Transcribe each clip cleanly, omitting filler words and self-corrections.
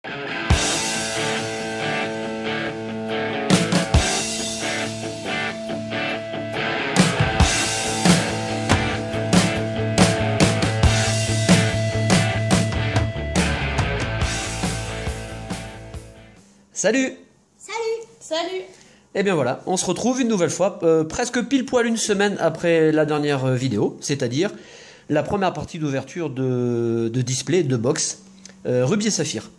Salut! Salut! Salut! Et bien voilà, on se retrouve une nouvelle fois, presque pile poil une semaine après la dernière vidéo, c'est-à-dire la première partie d'ouverture de display, de box, Rubis et Saphir.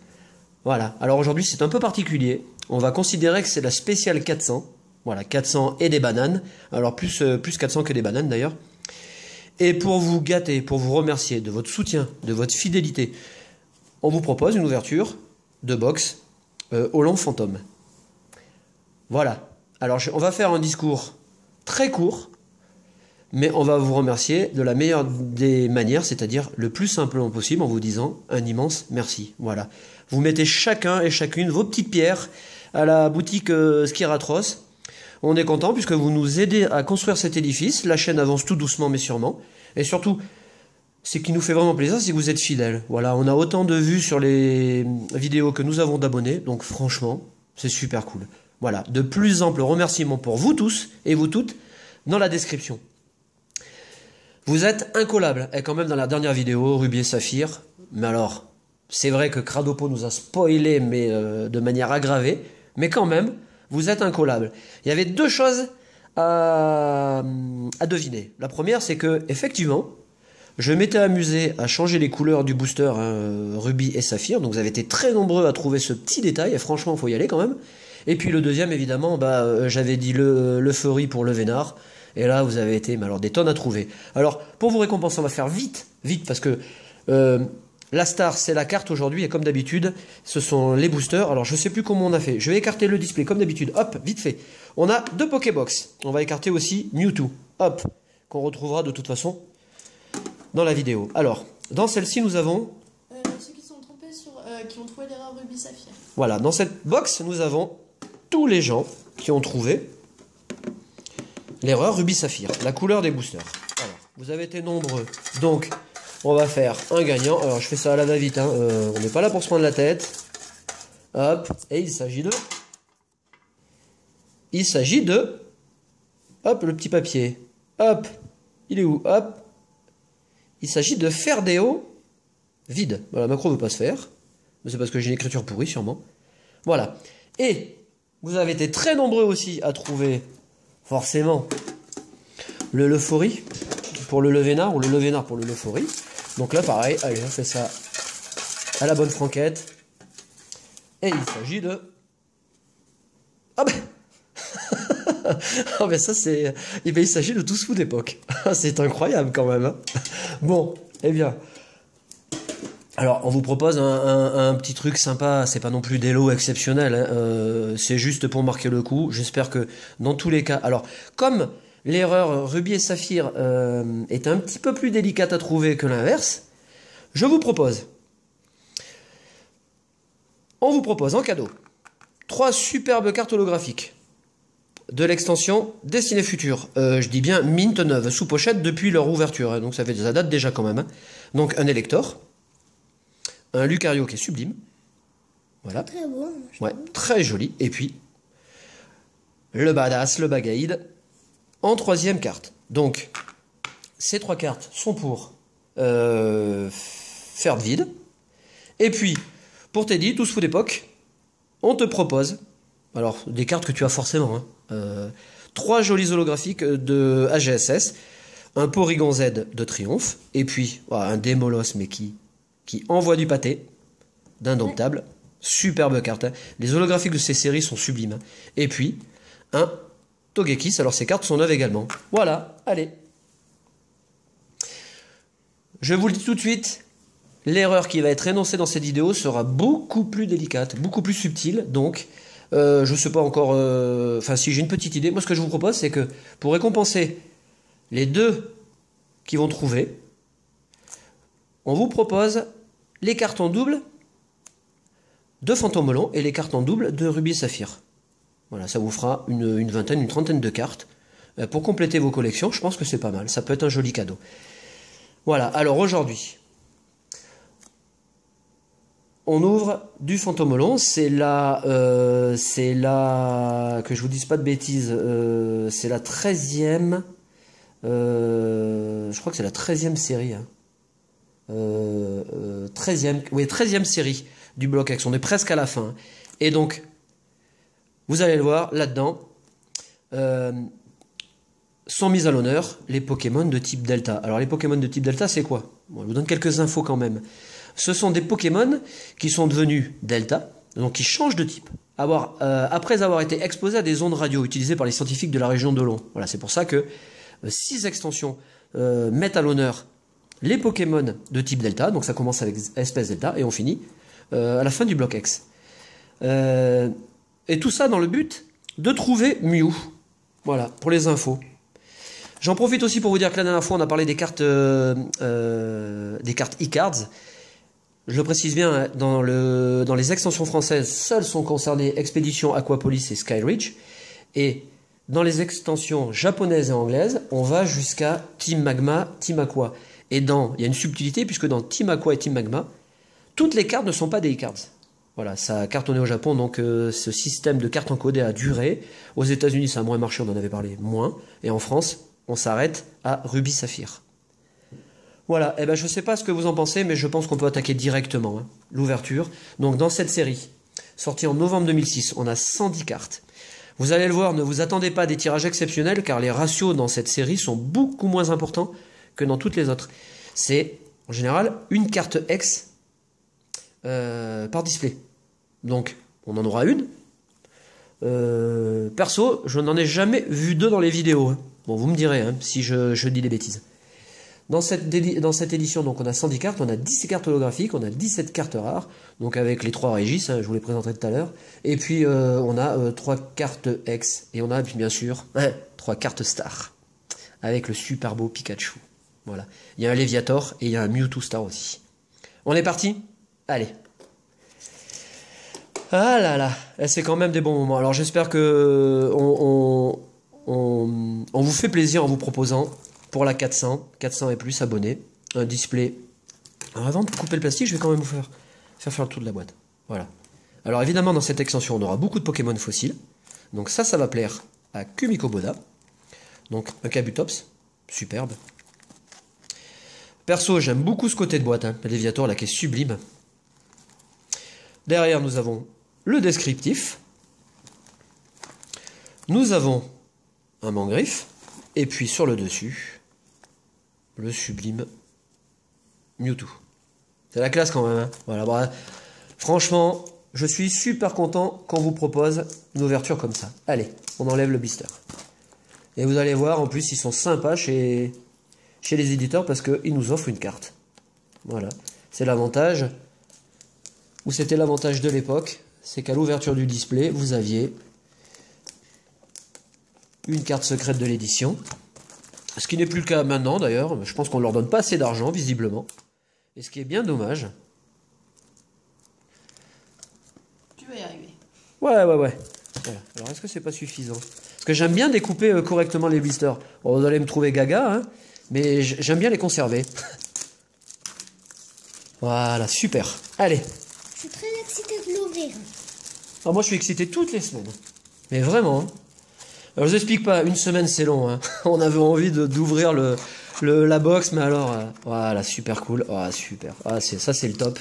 Voilà, alors aujourd'hui c'est un peu particulier, on va considérer que c'est la spéciale 400, voilà, 400 et des bananes, alors plus 400 que des bananes d'ailleurs. Et pour vous gâter, pour vous remercier de votre soutien, de votre fidélité, on vous propose une ouverture de box Hollande Fantôme. Voilà. Alors on va faire un discours très court, mais on va vous remercier de la meilleure des manières, c'est-à-dire le plus simplement possible, en vous disant un immense merci. Voilà. Vous mettez chacun et chacune vos petites pierres à la boutique Skiratros. On est content puisque vous nous aidez à construire cet édifice. La chaîne avance tout doucement mais sûrement. Et surtout, ce qui nous fait vraiment plaisir, c'est que vous êtes fidèles. Voilà, on a autant de vues sur les vidéos que nous avons d'abonnés. Donc franchement, c'est super cool. Voilà, de plus amples remerciements pour vous tous et vous toutes dans la description. Vous êtes incollables. Et quand même dans la dernière vidéo, Rubis et Saphir. Mais alors, c'est vrai que Cradopo nous a spoilé, mais de manière aggravée. Mais quand même, vous êtes incollables. Il y avait deux choses à deviner. La première, c'est que effectivement, je m'étais amusé à changer les couleurs du booster Rubis et Saphir. Donc vous avez été très nombreux à trouver ce petit détail. Et franchement, il faut y aller quand même. Et puis le deuxième, évidemment, j'avais dit l'euphorie pour le Vénard. Et là, vous avez été alors, des tonnes à trouver. Alors, pour vous récompenser, on va faire vite, parce que la star, c'est la carte aujourd'hui. Et comme d'habitude, ce sont les boosters. Alors, je ne sais plus comment on a fait. Je vais écarter le display, comme d'habitude. Hop, vite fait. On a deux Pokébox. On va écarter aussi Mewtwo. Hop, qu'on retrouvera de toute façon dans la vidéo. Alors, dans celle-ci, nous avons... ceux qui sont trompés qui ont trouvé l'erreur Rubis Saphir. Voilà, dans cette box, nous avons tous les gens qui ont trouvé l'erreur Rubis Saphir, la couleur des boosters. Alors, vous avez été nombreux, donc on va faire un gagnant. Alors, je fais ça à la va-vite, hein. On n'est pas là pour se prendre la tête. Hop, et il s'agit de... Hop, le petit papier. Hop, il est où? Hop. Il s'agit de Ferdéo vide. Voilà, macro ne veut pas se faire. Mais c'est parce que j'ai une écriture pourrie, sûrement. Voilà. Et vous avez été très nombreux aussi à trouver, forcément, le l'euphorie pour le Levénard ou le Levénard pour le l'euphorie. Donc là, pareil, allez, on fait ça à la bonne franquette. Et il s'agit de... Ah ben oh ben ça c'est... Eh ben il s'agit de Tous Fous d'époque. C'est incroyable quand même. Hein. Bon, eh bien... Alors, on vous propose un petit truc sympa, c'est pas non plus des lots exceptionnels, hein. C'est juste pour marquer le coup. J'espère que dans tous les cas... Alors, comme l'erreur Rubis et Saphir est un petit peu plus délicate à trouver que l'inverse, on vous propose en cadeau 3 superbes cartes holographiques de l'extension Destinée Future. Je dis bien mint neuve, sous pochette depuis leur ouverture, hein, donc ça date déjà quand même. Hein. Donc un Elector, un Lucario qui est sublime, voilà, très beau, ouais, très joli, et puis le Badass, le Bagaïd, en 3e carte. Donc ces 3 cartes sont pour faire de vide, et puis pour Teddy, Tous Fous d'époque, on te propose, alors des cartes que tu as forcément, hein, 3 jolis holographiques de AGSS, un Porygon Z de Triomphe, et puis voilà, un Démolos, mais qui envoie du pâté, d'Indomptable, superbe carte. Hein. Les holographiques de ces séries sont sublimes. Hein. Et puis, un Togekiss, alors ces cartes sont neuves également. Voilà, allez. Je vous le dis tout de suite, l'erreur qui va être énoncée dans cette vidéo sera beaucoup plus délicate, beaucoup plus subtile, donc... je sais pas encore... Enfin, si j'ai une petite idée, moi ce que je vous propose, c'est que pour récompenser les 2 qui vont trouver, on vous propose les cartes en double de Fantôme Hollande et les cartes en double de Rubis et Saphir. Voilà, ça vous fera une vingtaine, une trentaine de cartes. Pour compléter vos collections, je pense que c'est pas mal. Ça peut être un joli cadeau. Voilà, alors aujourd'hui, on ouvre du Fantomolon. C'est la, que je vous dise pas de bêtises, c'est la 13e, je crois que c'est la 13e série. Hein. 13e, oui, 13e série du bloc X. On est presque à la fin. Et donc, vous allez le voir là-dedans. Sont mis à l'honneur les Pokémon de type Delta. Alors les Pokémon de type Delta, c'est quoi? Bon, je vous donne quelques infos quand même. Ce sont des Pokémon qui sont devenus Delta, donc qui changent de type, après avoir été exposés à des ondes radio utilisées par les scientifiques de la région de Long. Voilà, c'est pour ça que 6 extensions mettent à l'honneur les Pokémon de type Delta, donc ça commence avec espèce Delta, et on finit à la fin du bloc X. Et tout ça dans le but de trouver Mew. Voilà, pour les infos. J'en profite aussi pour vous dire que la dernière fois, on a parlé des cartes e-cards. Je le précise bien, dans les extensions françaises, seules sont concernées Expédition, Aquapolis et Skyreach. Et dans les extensions japonaises et anglaises, on va jusqu'à Team Magma, Team Aqua. Et il y a une subtilité, puisque dans Team Aqua et Team Magma, toutes les cartes ne sont pas des e-cards. Voilà, ça a cartonné au Japon, donc ce système de cartes encodées a duré. Aux États-Unis, ça a moins marché, on en avait parlé moins. Et en France, on s'arrête à Ruby Saphir. Voilà, et ben je ne sais pas ce que vous en pensez, mais je pense qu'on peut attaquer directement l'ouverture. Donc dans cette série, sortie en novembre 2006, on a 110 cartes. Vous allez le voir, ne vous attendez pas à des tirages exceptionnels, car les ratios dans cette série sont beaucoup moins importants que dans toutes les autres. C'est, en général, une carte X par display. Donc, on en aura une. Perso, je n'en ai jamais vu 2 dans les vidéos. Hein. Bon, vous me direz si je dis des bêtises. Dans cette édition, donc, on a 110 cartes, on a 10 cartes holographiques, on a 17 cartes rares, donc avec les 3 Régis, je vous les présenterai tout à l'heure. Et puis, on a 3 cartes X, et on a bien sûr 3 cartes Star, avec le super beau Pikachu. Voilà. Il y a un Léviator et il y a un Mewtwo Star aussi. On est parti? Allez. Ah là là, c'est quand même des bons moments. Alors j'espère que on vous fait plaisir en vous proposant pour la 400 et plus abonnés, un display. Alors avant de couper le plastique, je vais quand même vous faire le tour de la boîte. Voilà. Alors évidemment dans cette extension, on aura beaucoup de Pokémon fossiles. Donc ça va plaire à Kumiko Boda. Donc un Kabutops, superbe. Perso, j'aime beaucoup ce côté de boîte, le Léviator là qui est sublime. Derrière, nous avons le descriptif. Nous avons un Mangriffe. Et puis sur le dessus, le sublime Mewtwo. C'est la classe quand même. Hein. Voilà, bah, franchement, je suis super content qu'on vous propose une ouverture comme ça. Allez, on enlève le blister. Et vous allez voir, en plus, ils sont sympas chez les éditeurs parce qu'ils nous offrent une carte. Voilà, c'est l'avantage. Ou c'était l'avantage de l'époque, c'est qu'à l'ouverture du display, vous aviez une carte secrète de l'édition. Ce qui n'est plus le cas maintenant d'ailleurs, je pense qu'on ne leur donne pas assez d'argent visiblement. Et ce qui est bien dommage. Tu vas y arriver. Ouais. Voilà. Alors est-ce que c'est pas suffisant? Parce que j'aime bien découper correctement les blisters. Bon, vous allez me trouver gaga, mais j'aime bien les conserver. Voilà, super. Allez. Je suis très excité de l'ouvrir. Alors moi je suis excité toutes les semaines. Mais vraiment. Alors je vous explique pas, une semaine c'est long. On avait envie d'ouvrir la box, mais alors, voilà, super cool. Ah, super. Ah, ça c'est le top.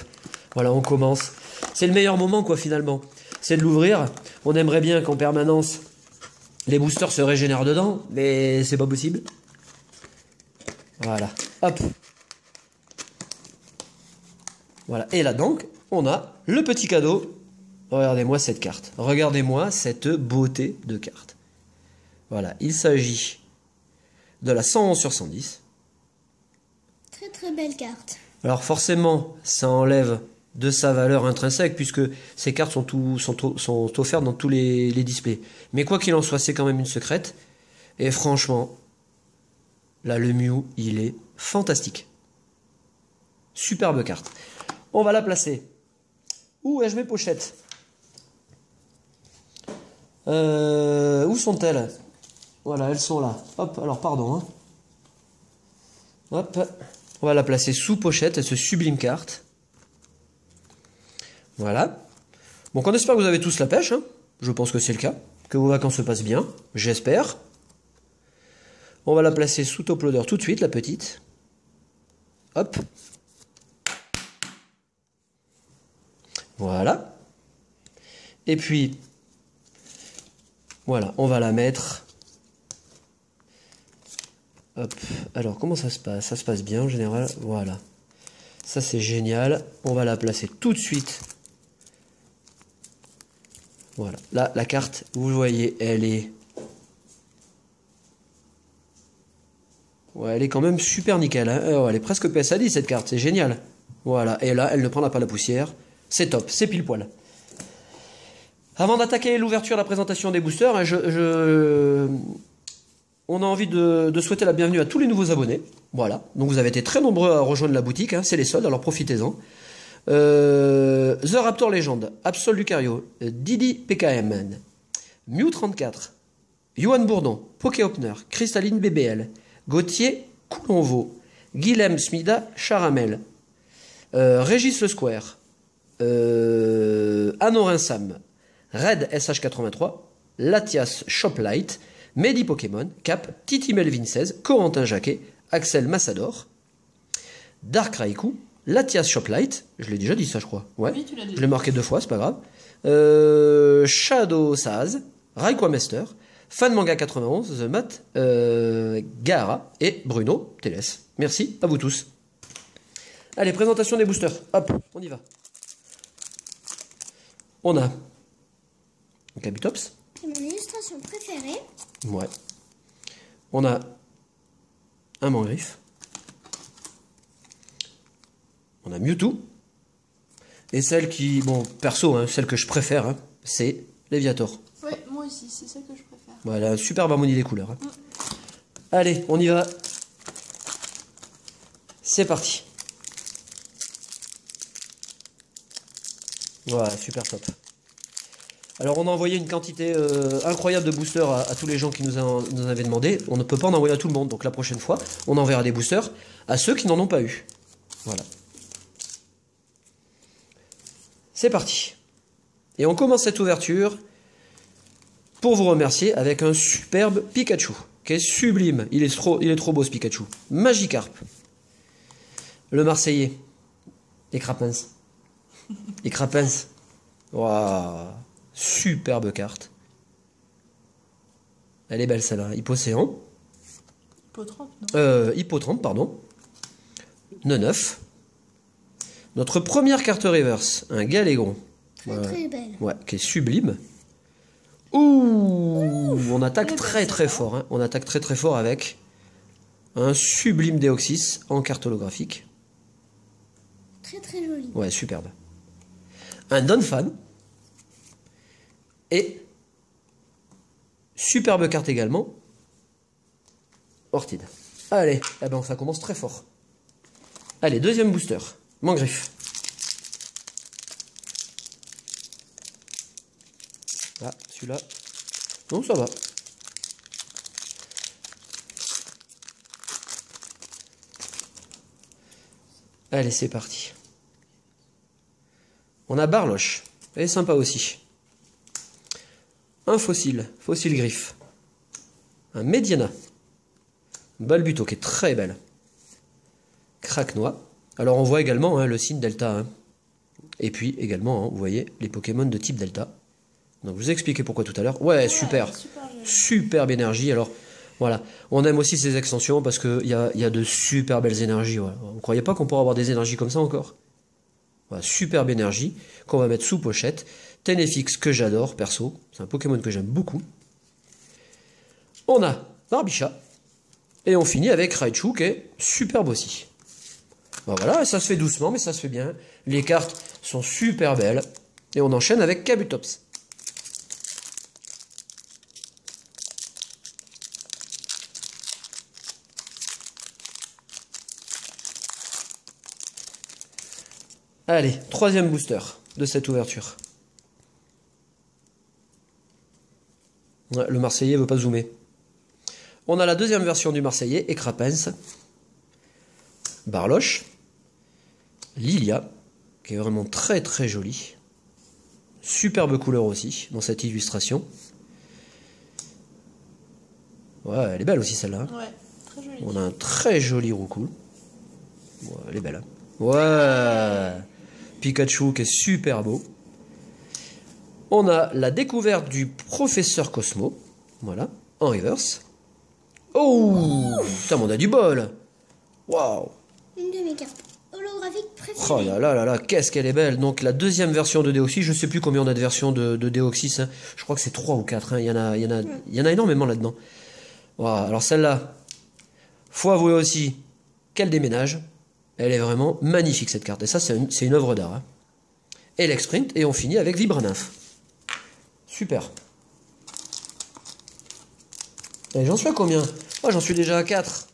Voilà, on commence. C'est le meilleur moment quoi finalement. C'est de l'ouvrir. On aimerait bien qu'en permanence, les boosters se régénèrent dedans, mais c'est pas possible. Voilà. Hop. Voilà. Et là donc, on a le petit cadeau. Regardez-moi cette carte. Regardez-moi cette beauté de carte. Voilà. Il s'agit de la 111 sur 110. Très très belle carte. Alors forcément, ça enlève de sa valeur intrinsèque puisque ces cartes sont offertes dans tous les displays. Mais quoi qu'il en soit, c'est quand même une secrète. Et franchement, là, le Mew, il est fantastique. Superbe carte. On va la placer. Où ai-je mes pochettes? Où sont-elles? Voilà, elles sont là. Hop, alors pardon. Hop, on va la placer sous pochette, ce sublime carte. Voilà. Donc on espère que vous avez tous la pêche. Hein. Je pense que c'est le cas. Que vos vacances se passent bien. J'espère. On va la placer sous top loader tout de suite, la petite. Hop. Voilà. Et puis, voilà, on va la mettre. Hop. Alors, comment ça se passe? Ça se passe bien en général. Voilà. Ça, c'est génial. On va la placer tout de suite. Voilà. Là, la carte, vous voyez, elle est... Ouais, elle est quand même super nickel. Hein. Oh, elle est presque PSA 10 cette carte, c'est génial. Voilà, et là, elle ne prendra pas la poussière. C'est top, c'est pile poil. Avant d'attaquer l'ouverture et la présentation des boosters, hein, on a envie de souhaiter la bienvenue à tous les nouveaux abonnés. Voilà, donc vous avez été très nombreux à rejoindre la boutique, hein, c'est les soldes, alors profitez-en. The Raptor Legend, Absol Lucario, Didi PKM, Mew34, Johan Bourdon, Poké Hopner, Cristalline BBL, Gauthier Coulonvaux, Guilhem Smida Charamel, Régis Le Square, Anorin Sam, Red SH83, Latias Shoplight, Mehdi Pokémon, Cap, Titi Melvin 16, Corentin Jacquet, Axel Massador, Dark Raikou, Latias Shoplight, je l'ai déjà dit ça je crois, ouais, Oui, tu l'as déjà je l'ai marqué 2 fois, c'est pas grave, Shadow Saz, Raikwa Master, Fan Manga 91, The Mat, Gahara et Bruno Teles. Merci à vous tous. Allez, présentation des boosters. Hop, on y va. On a un Kabutops. C'est mon illustration préférée. Ouais. On a un Mangriffe. On a Mewtwo. Et celle qui, bon, perso, hein, celle que je préfère, hein, c'est Léviator. Ouais, moi aussi, c'est ça que je préfère. Voilà, un superbe harmonie des couleurs. Hein. Allez, on y va. C'est parti. Voilà, super top. Alors on a envoyé une quantité incroyable de boosters à tous les gens qui nous en avaient demandé. On ne peut pas en envoyer à tout le monde, donc la prochaine fois, on enverra des boosters à ceux qui n'en ont pas eu. Voilà. C'est parti. Et on commence cette ouverture pour vous remercier avec un superbe Pikachu, qui est sublime. Il est trop beau ce Pikachu. Magikarp. Le Marseillais. Et Crapens. Et Crapens. Waouh. Superbe carte. Elle est belle celle-là. Hippocéan. Hippotrampe, non Hippotrampe, pardon. Neuf. Notre première carte reverse. Un Galégron. Très belle. Ouais, qui est sublime. Ouh, on attaque très fort. Hein. On attaque très fort avec un sublime Deoxys en carte holographique. Très joli. Ouais, superbe. Un Donphan. Et superbe carte également. Ortide. Allez, eh ben, ça commence très fort. Allez, deuxième booster. Mangriffe. Ah, celui-là. Non, ça va. Allez, c'est parti. On a Barloche. Elle est sympa aussi. Un fossile griffe. Un Mediana. Balbuto qui est très belle. Craquenois. Alors on voit également hein, le signe Delta. Hein. Et puis également, hein, vous voyez, les Pokémon de type Delta. Donc je vous ai expliqué pourquoi tout à l'heure. Ouais, super. Superbe énergie. Alors voilà, on aime aussi ces extensions parce qu'il y a de super belles énergies. Voilà. Vous ne croyez pas qu'on pourra avoir des énergies comme ça encore? Voilà, superbe énergie qu'on va mettre sous pochette. Tenefix que j'adore perso. C'est un Pokémon que j'aime beaucoup. On a Barbicha. Et on finit avec Raichu qui est superbe aussi. Ben voilà, ça se fait doucement mais ça se fait bien. Les cartes sont super belles. Et on enchaîne avec Kabutops. Allez, troisième booster de cette ouverture. Ouais, le Marseillais veut pas zoomer. On a la deuxième version du Marseillais, et Crapens. Barloche. Lilia, qui est vraiment très jolie. Superbe couleur aussi dans cette illustration. Ouais, elle est belle aussi celle-là. Ouais, très jolie. On a un très joli roucoule. Ouais, elle est belle. Hein. Ouais. Pikachu qui est super beau. On a la découverte du professeur Cosmo. Voilà, en reverse. Oh, putain, mais on a du bol. Waouh. Une de mes cartes holographiques préférées. Oh là là là là, qu'est-ce qu'elle est belle. Donc la deuxième version de Deoxys, je sais plus combien on a de versions de Deoxys. Hein. Je crois que c'est 3 ou 4. Hein. Il y en a énormément là-dedans. Voilà. Alors celle-là, faut avouer aussi qu'elle déménage. Elle est vraiment magnifique cette carte. Et ça, c'est une œuvre d'art. Hein. Et l'Exprint, et on finit avec Vibranymph. Super. Et j'en suis à combien? Oh, j'en suis déjà à 4.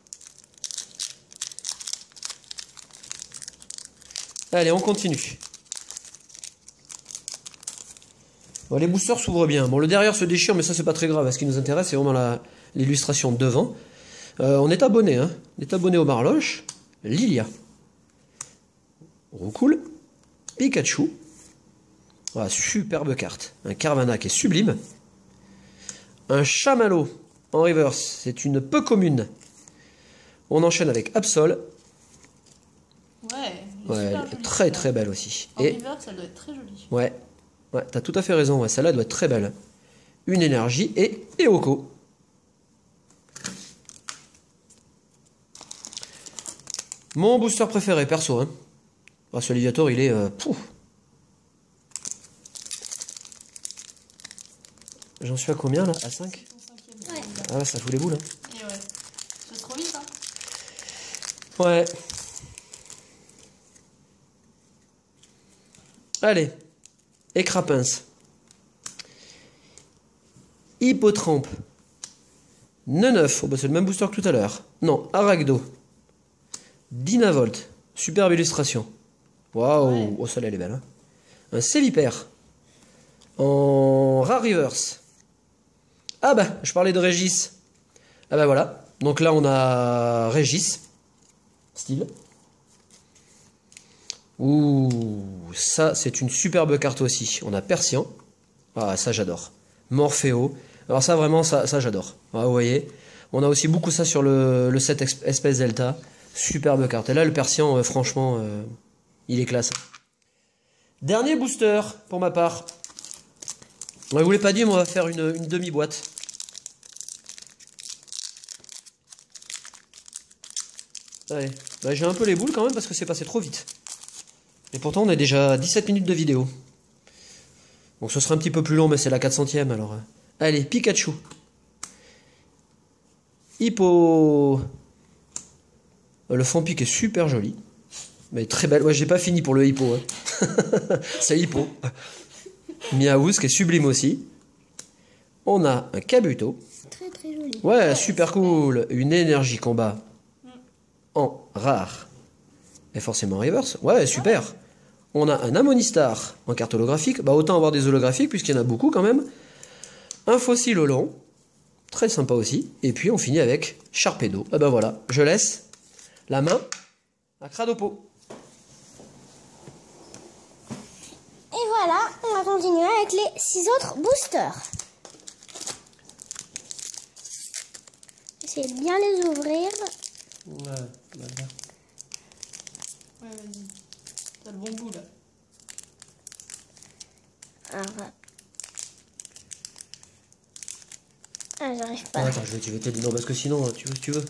Allez, on continue. Bon, les boosters s'ouvrent bien. Bon, le derrière se déchire, mais ça, c'est pas très grave. Ce qui nous intéresse, c'est vraiment l'illustration de devant. On est abonné, hein. On est abonné au Marloche. Lilia. Roucoule. Pikachu. Voilà, superbe carte. Un Carvanha qui est sublime. Un Chamallow en reverse. C'est une peu commune. On enchaîne avec Absol. Ouais, Ouais, elle est très très belle aussi. En Et reverse, ça doit être très joli. ouais, ouais, t'as tout à fait raison. Ouais, celle-là doit être très belle. Une énergie et Eoko. Mon booster préféré, perso. Hein. Ah, ce Liviator, il est... pouf. J'en suis à combien là? À 5? Son 5e. Ouais. Ah ouais, ça fout les boules. Hein. Et ouais. C'est trop vite, hein. Ouais. Allez. Écrapince. Hippotrampe. Neneuf. Oh, bah c'est le même booster que tout à l'heure. Non, Aragdo. Dynavolt. Superbe illustration. Waouh. Ouais. Oh, celle-là, elle est belle. Hein. Un Sévipère. En Rare Reverse. Ah bah, je parlais de Régis. Ah bah voilà. Donc là, on a Régis. Style. Ouh, ça, c'est une superbe carte aussi. On a Persian. Ah, ça, j'adore. Morpheo. Alors ça, vraiment, ça j'adore. Ah, vous voyez. On a aussi beaucoup ça sur le set Espèce Delta. Superbe carte. Et là, le Persian, franchement, il est classe. Dernier booster, pour ma part. Je ne vous l'ai pas dit, mais on va faire une demi-boîte. Allez, bah, j'ai un peu les boules quand même parce que c'est passé trop vite. Et pourtant on a déjà 17 minutes de vidéo. Donc ce sera un petit peu plus long, mais c'est la 400e alors. Allez, Pikachu. Hippo. Le Fampic est super joli. Mais très belle. Ouais, j'ai pas fini pour le Hippo. Hein. C'est Hippo. Miaouz qui est sublime aussi. On a un Kabuto. Très très joli. Ouais, super cool. Une énergie combat. En rare. Et forcément en reverse. Ouais, super. On a un Amonistar en carte holographique. Bah, autant avoir des holographiques puisqu'il y en a beaucoup quand même. Un fossile au long. Très sympa aussi. Et puis on finit avec Sharpedo. Ah bah voilà, je laisse la main à Cradopo. Et voilà, on va continuer avec les 6 autres boosters. Essayez de bien les ouvrir. Ouais, Ouais, vas-y. T'as le bon bout, là. Alors, ah, j'arrive pas. attends, je vais t'aider. Non, parce que sinon, tu veux.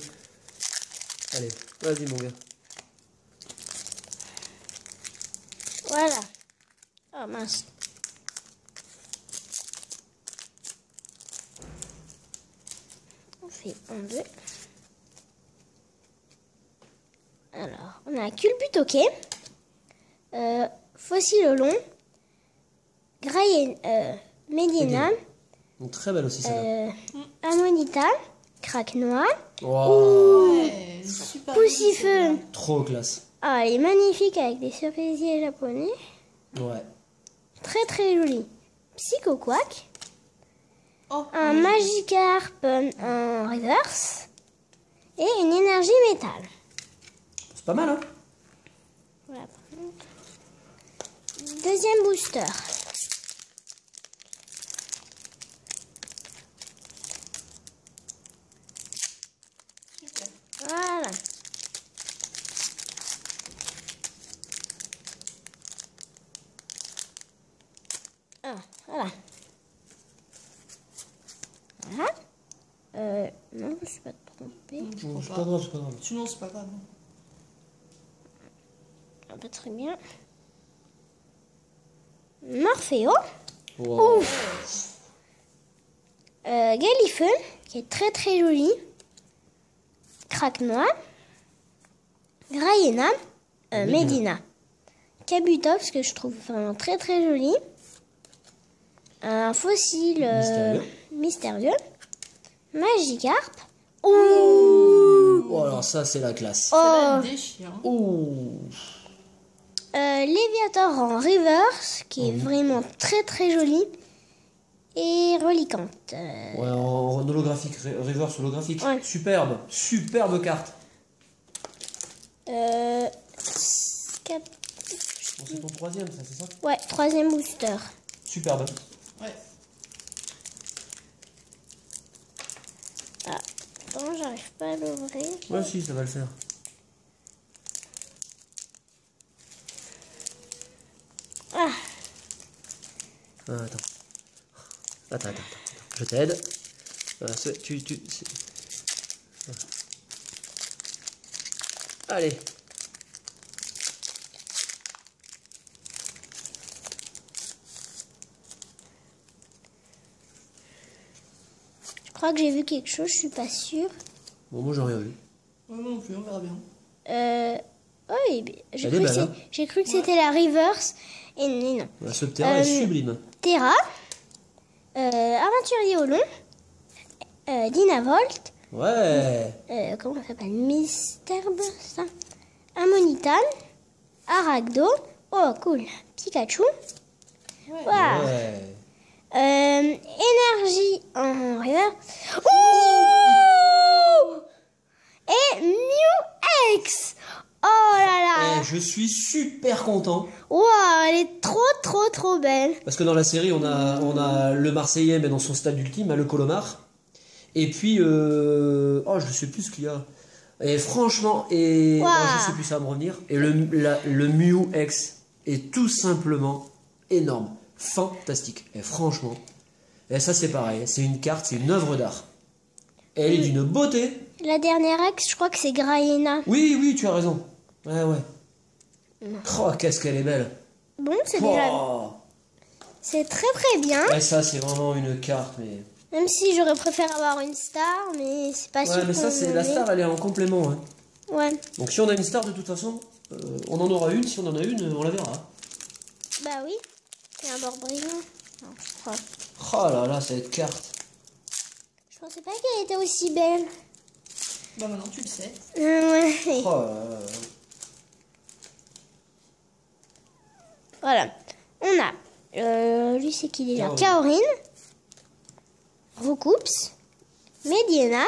Allez, vas-y mon gars. Voilà. Oh mince. On fait un, deux. Alors, on a Culbutoquet, Fossile au long, Graille Medina, Donc, très belle aussi celle-là. Amonita, Craque Noir, Wow. Ouais, super. Poussifeu. Trop classe. Ah, elle est magnifique avec des cerisiers japonais. Ouais. Très très jolie. Psycho Quack, Oh, un Magikarp en reverse et une énergie métal. C'est pas mal, hein? Voilà. Deuxième booster. Ah, voilà. Voilà. Non, je ne suis pas trompée. Je Bon, crois c'est pas. pas grave, c'est pas grave. Sinon, c'est pas grave. Ah, pas très bien. Morpheo. Wow. Ouf. Galifeu, qui est très très joli. Craquenois. Grayena. Medina. Kabutops, que je trouve vraiment très très joli. Un fossile mystérieux. Magikarp. Ouh. Oh, alors ça, c'est la classe. Ça va déchirer. Ouh. Léviator en reverse, qui est vraiment très très joli. Et reliquante. Ouais, en holographique, reverse holographique. Ouais. Superbe, superbe carte. Cap- Bon, c'est ton troisième, ça, c'est ça? Ouais, 3e booster. Superbe. Ouais. Ah, attends, j'arrive pas à l'ouvrir. Ouais, si, ça va le faire. Ah, Ah, attends. Je t'aide. Voilà, Allez. je crois que j'ai vu quelque chose, je suis pas sûre. Bon, moi, j'ai rien vu. Ouais, moi non plus, on verra bien. Oui, j'ai Elle est cru, belle, hein. j'ai cru que c'était la reverse. Et non. La Subterra est Euh, sublime. Terra. Aventurier au long. Dynavolt. Ouais. Comment ça s'appelle? Misterbe, ça. Ammonitan. Aragdo. Oh, cool. Pikachu. Ouais. Waouh. Ouais. Énergie en reverse. Ouh. Et Mew X. Oh là là. Et je suis super content. Waouh, elle est trop trop trop belle. Parce que dans la série, on a le Marseillais, mais dans son stade ultime, hein, le Colomar. Et puis, oh, je sais plus ce qu'il y a. Et franchement, Wow. je sais plus, ça va me revenir. Et le Mew X est tout simplement énorme. Fantastique. Et franchement, et ça c'est pareil, c'est une carte, c'est une œuvre d'art. Et elle est d'une beauté. La dernière ex, je crois que c'est Grayena. Oui, tu as raison. Ouais. Oh, qu'est-ce qu'elle est belle. Bon, c'est déjà... Oh. C'est très très bien. Ouais, ça c'est vraiment une carte, mais... Même si j'aurais préféré avoir une star, mais c'est pas sûr. Ouais, mais ça, c'est la star, elle est en complément. Hein. Ouais. Donc si on a une star, de toute façon, on en aura une. Si on en a une, on la verra. Bah oui. C'est un bord brillant. Non, je crois. Oh là là, cette carte. Je pensais pas qu'elle était aussi belle. Bah maintenant tu le sais. Ouais. Oh là là. Voilà. On a... lui, c'est qui déjà? Kaorin. Kaorin. Roucoups. Mediena.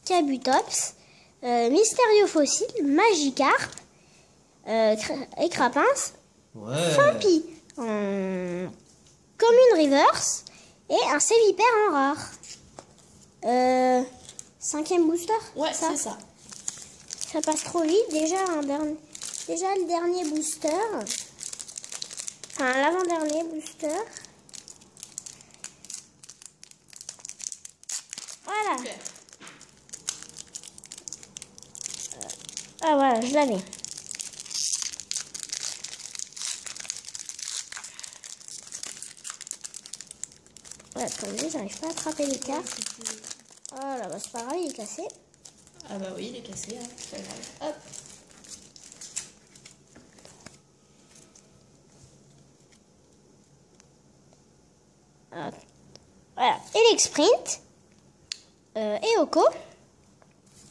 Kabutops. Mystérieux fossile. Magikarp. Écrapince. Ouais. Fampi en commune reverse et un Sévipère en rare. 5e booster. Ouais, ça, c'est ça. ça passe trop vite. Déjà le dernier booster. Enfin, l'avant-dernier booster. Voilà. Super. Ah voilà, je l'avais. Ouais, attendez, j'arrive pas à attraper les cartes. Oh là, bah c'est pas grave, il est cassé. Ah bah oui, il est cassé, hein. C'est pas grave. Hop. Voilà, Elexprint, Eoko,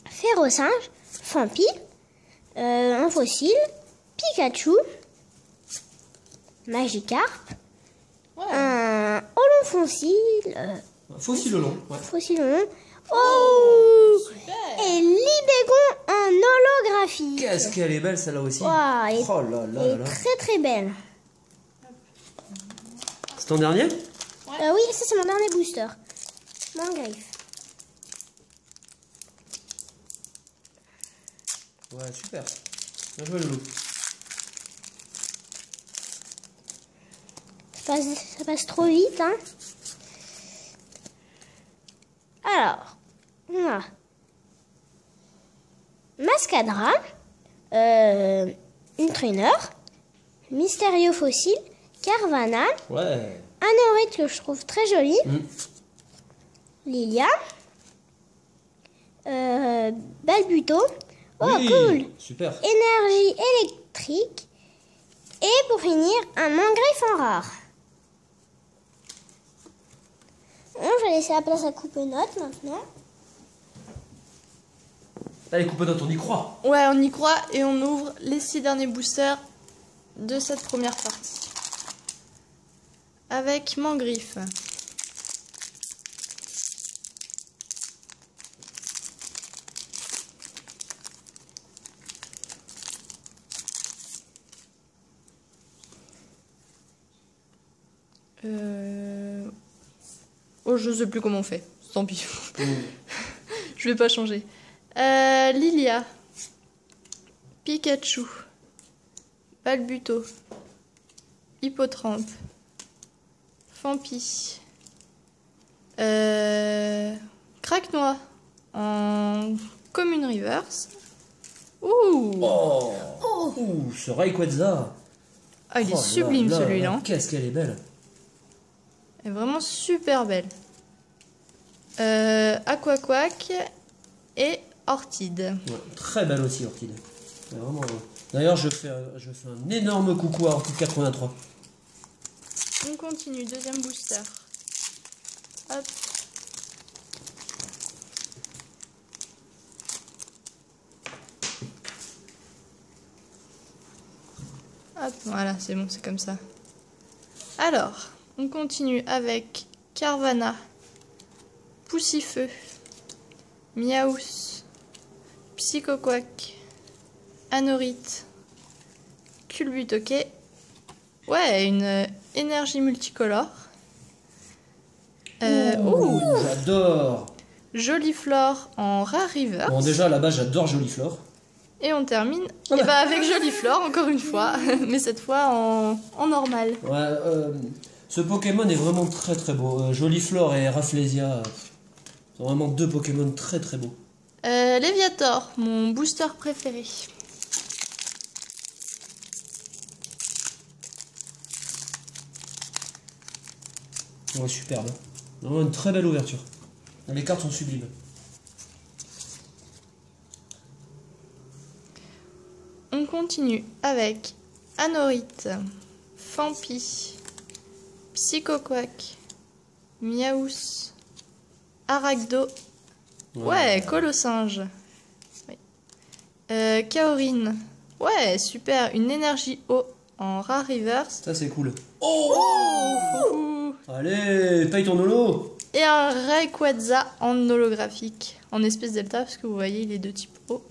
Ferrosinge, Fampi, un fossile, Pikachu, Magikarp, Ouais. un Olon fossile, Fossile long. Ouais. fossile long. Oh, Super. et Libégon en holographie. Qu'est-ce qu'elle est belle celle-là aussi. Wow, elle est, Oh là là elle là est là. très très belle. C'est ton dernier? Oui, ça c'est mon dernier booster. Mon griffe. Ouais, super. Bien joué, Loulou. C'est ça passe trop vite, hein. Alors, on a Mascadra, une trainer, Mystérieux Fossile, Carvana, Ouais. Anorite que je trouve très jolie, Lilia, Balbuto, oh Oui, cool, super. énergie électrique, et pour finir, un Mangriffe en rare. Bon, je vais laisser la place à Coupe-Note maintenant. Allez, Coupe-Note, on y croit. Ouais, on y croit et on ouvre les 6 derniers boosters de cette première partie. Avec Mangriffe. Oh, je sais plus comment on fait. Tant pis. Je vais pas changer. Lilia. Pikachu. Balbuto. Hippotrampe. Fampi. Craquenois. En commune reverse. Ouh. Oh, Ouh, ce Rayquaza. Ah, il est Oh là sublime là celui-là. là, Hein. qu'est-ce qu'elle est belle. Elle est vraiment super belle. Aquaquack et Ortide. Ouais, très belle aussi, Orchide. Vraiment. D'ailleurs, je fais un énorme coucou à Orchide 83. On continue, deuxième booster. Hop. Hop, voilà, c'est bon, c'est comme ça. Alors, on continue avec Carvana, Poussifeu, Miaous, Psychoquack, Anorite, Culbutoquet. Ouais, une énergie multicolore. Ouh, j'adore. Joliflore en Rare River. Bon, déjà, à la base, j'adore Joliflore. Et on termine Ah bah. avec Joliflore, encore une fois, mais cette fois en normal. Ouais, ce Pokémon est vraiment très très beau. Joliflore et Rafflesia sont vraiment deux Pokémon très très beaux. Léviator, mon booster préféré. Ouais, superbe. Vraiment une très belle ouverture. Les cartes sont sublimes. On continue avec Anorite, Fampi, Psychoquack, Miaous, Aragdo, ouais, Colossinge, oui. Kaorin, ouais, super, une énergie eau en Rare Reverse. Ça, c'est cool. Oh, allez, paye ton holo. Et un Rayquaza en holographique, en espèce delta, parce que vous voyez, il est de type eau.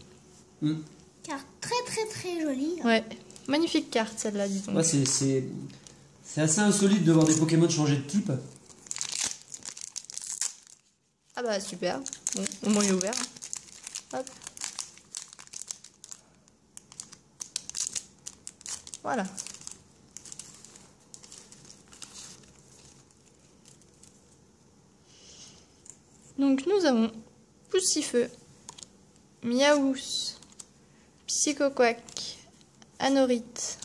Carte très très très jolie. Ouais, magnifique carte celle-là, disons. Ouais, c'est assez insolite de voir des Pokémon changer de type. Ah bah super, bon, au moins il est ouvert. Hop. Voilà. Donc nous avons Poussifeu, Miaous, Psychoquack, Anorite,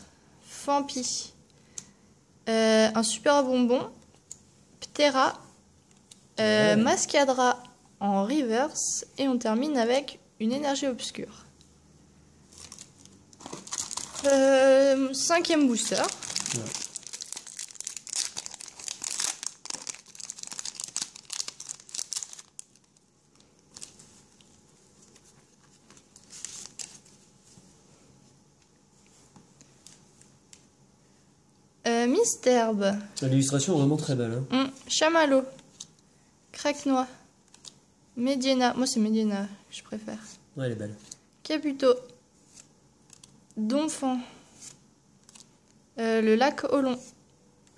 Fampi, un super bonbon, Ptera, Mascadra en reverse, et on termine avec une énergie obscure. Cinquième booster. Ouais. Misterbe, L'illustration est vraiment très belle. Hein. Chamallow, Craquenois, Mediena, moi c'est Mediena que je préfère, Ouais, elle est belle. Caputo, Donphan, le lac Olon.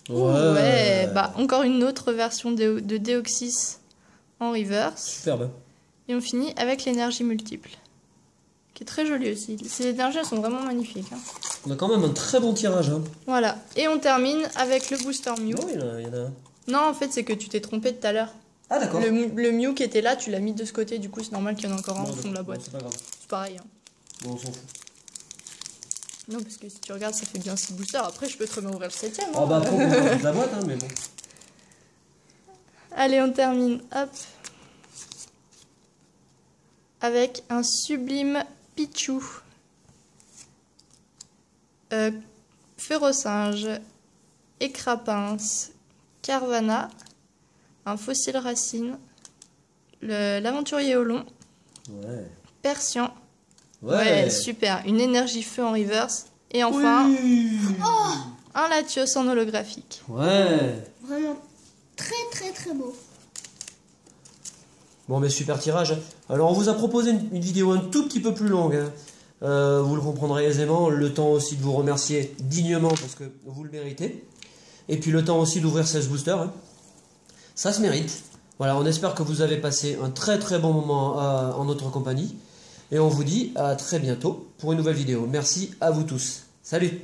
Ouais, bah encore une autre version de Deoxys en reverse. Superbe. Et on finit avec l'énergie multiple. qui est très joli aussi. Ces énergies, elles sont vraiment magnifiques. Hein. On a quand même un très bon tirage. Hein. Voilà. Et on termine avec le booster Mew. Oh, il y en a un. Non, en fait, c'est que tu t'es trompé tout à l'heure. Ah, d'accord. Le Mew qui était là, tu l'as mis de ce côté. Du coup, c'est normal qu'il y en ait encore un au fond de la boîte. Bon, c'est pas grave. C'est pareil. Hein. Bon, on s'en fout. Non, parce que si tu regardes, ça fait bien 6 boosters. Après, je peux très bien ouvrir le 7ème. Oh, bah, après, on peut faire toute la boîte, hein, mais bon. Allez, on termine. Hop. Avec un sublime Pichu. Férocinge. Écrapince. Carvana. Un fossile racine. L'aventurier au long. Ouais. Persian. Ouais, super. Une énergie feu en reverse. Et enfin, un Latios en holographique. Ouais. Vraiment très beau. Bon, mais super tirage. Alors, on vous a proposé une vidéo un tout petit peu plus longue. Hein. Vous le comprendrez aisément. Le temps aussi de vous remercier dignement parce que vous le méritez. Et puis le temps aussi d'ouvrir 16 boosters. Hein. Ça se mérite. Voilà, on espère que vous avez passé un très bon moment en notre compagnie. Et on vous dit à très bientôt pour une nouvelle vidéo. Merci à vous tous. Salut!